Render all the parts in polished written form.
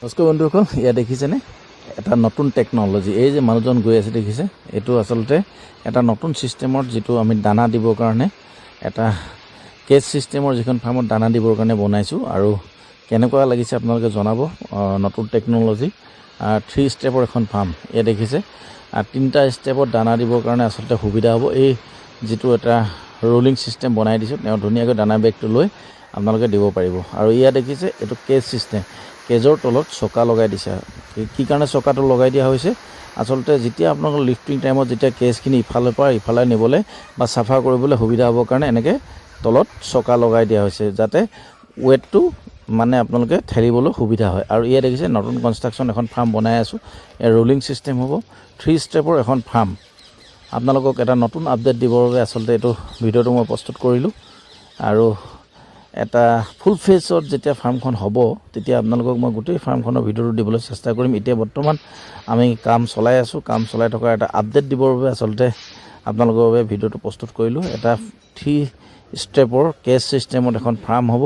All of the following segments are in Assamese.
নমস্কাৰ বন্ধুসকল, ইয়া দেখিছেনে এটা নতুন টেকনলজি। এই যে মানুহজন গৈ আছে দেখিছে, এইটো আচলতে এটা নতুন ছিষ্টেমত যিটো আমি দানা দিবৰ কাৰণে এটা কেজ ছিষ্টেমৰ যিখন ফাৰ্মত দানা দিবৰ কাৰণে বনাইছোঁ। আৰু কেনেকুৱা লাগিছে আপোনালোকে জনাব। নতুন টেকনলজি 3 ষ্টেপৰ এখন ফাৰ্ম ইয়া দেখিছে। 3টা ষ্টেপত দানা দিবৰ কাৰণে আচলতে সুবিধা হ'ব। এই যিটো এটা ৰোলিং ছিষ্টেম বনাই দিছোঁ, তেওঁ ধুনীয়াকৈ দানা বেগটো লৈ আপোনালোকে দিব পাৰিব। আৰু ইয়া দেখিছে এইটো কেজ ছিষ্টেম, কেজৰ তলত চকা লগাই দিছে। কি কাৰণে চকাটো লগাই দিয়া হৈছে, আচলতে যেতিয়া আপোনালোকৰ লিফটিং টাইমত যেতিয়া কেজখিনি ইফালৰ পৰা ইফালে নিবলৈ বা চাফা কৰিবলৈ সুবিধা হ'বৰ কাৰণে এনেকৈ তলত চকা লগাই দিয়া হৈছে, যাতে ৱেটটো মানে আপোনালোকে ঠেলিবলৈ সুবিধা হয়। আৰু ইয়াত দেখিছে নতুন কনষ্ট্ৰাকশ্যন এখন ফাৰ্ম বনাই আছোঁ। এই ৰোলিং ছিষ্টেম হ'ব, 3 ষ্টেপৰ এখন ফাৰ্ম। আপোনালোকক এটা নতুন আপডেট দিবৰ বাবে আচলতে এইটো ভিডিঅ'টো মই প্ৰস্তুত কৰিলোঁ। আৰু এটা ফুল ফেজত যেতিয়া ফাৰ্মখন হ'ব, তেতিয়া আপোনালোকক মই গোটেই ফাৰ্মখনৰ ভিডিঅ'টো দিবলৈ চেষ্টা কৰিম। এতিয়া বৰ্তমান আমি কাম চলাই আছোঁ, কাম চলাই থকা এটা আপডেট দিবৰ বাবে আচলতে আপোনালোকৰ বাবে ভিডিঅ'টো প্ৰস্তুত কৰিলোঁ। এটা 3 ষ্টেপৰ কেজ ছিষ্টেমত এখন ফাৰ্ম হ'ব,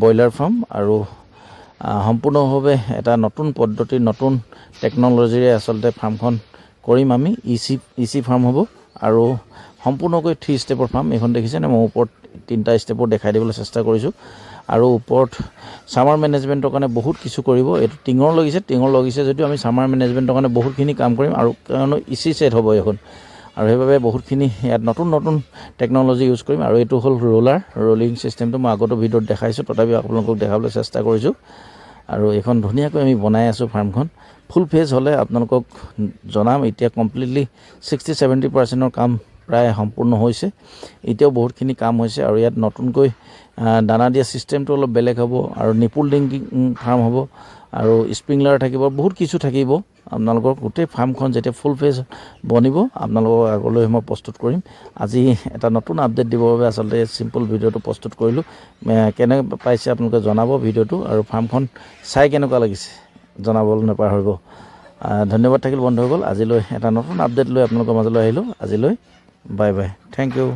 ব্ৰইলাৰ ফাৰ্ম। আৰু সম্পূৰ্ণভাৱে এটা নতুন পদ্ধতি, নতুন টেকনলজিৰে আচলতে ফাৰ্মখন কৰিম আমি। ইচি ফাৰ্ম হ'ব আৰু সম্পূৰ্ণকৈ 3 ষ্টেপৰ ফাৰ্ম। এইখন দেখিছেনে, মই ওপৰত 3টা ষ্টেপত দেখাই দিবলৈ চেষ্টা কৰিছোঁ। আৰু ওপৰত ছামাৰ মেনেজমেণ্টৰ কাৰণে বহুত কিছু কৰিব। এইটো টিঙৰ লগিছে যদিও আমি ছামাৰ মেনেজমেণ্টৰ কাৰণে বহুতখিনি কাম কৰিম। আৰু কাৰণ ইচি ছেট হ'ব এইখন, আৰু সেইবাবে বহুতখিনি ইয়াত নতুন টেকনলজি ইউজ কৰিম। আৰু এইটো হ'ল ৰোলিং ছিষ্টেমটো মই আগতো ভিডিঅ'ত দেখাইছোঁ, তথাপি আপোনালোকক দেখাবলৈ চেষ্টা কৰিছোঁ। আৰু এইখন ধুনীয়াকৈ আমি বনাই আছোঁ ফাৰ্মখন। ফুল ফেজ হ'লে আপোনালোকক জনাম। এতিয়া কমপ্লিটলি 60-70% কাম প্ৰায় সম্পূৰ্ণ হৈছে। এতিয়াও বহুতখিনি কাম হৈছে। আৰু ইয়াত নতুনকৈ দানা দিয়া ছিষ্টেমটো অলপ বেলেগ হ'ব। আৰু নিপুল ডিংকিং ফাৰ্ম হ'ব, আৰু স্প্ৰিংলাৰ থাকিব, বহুত কিছু থাকিব। আপোনালোকৰ গোটেই ফাৰ্মখন যেতিয়া ফুল ফেজ বনিব, আপোনালোকক আগলৈ মই প্ৰস্তুত কৰিম। আজি এটা নতুন আপডেট দিবৰ বাবে আচলতে চিম্পল ভিডিঅ'টো প্ৰস্তুত কৰিলোঁ। কেনে পাইছে আপোনালোকে জনাব ভিডিঅ'টো, আৰু ফাৰ্মখন চাই কেনেকুৱা লাগিছে জনাবলৈ নাপাহৰিব। ধন্যবাদ থাকিল বন্ধুসকল। আজিলৈ এটা নতুন আপডেট লৈ আপোনালোকৰ মাজলৈ আহিলোঁ। আজিলৈ বাই বাই, থেংক ইউ।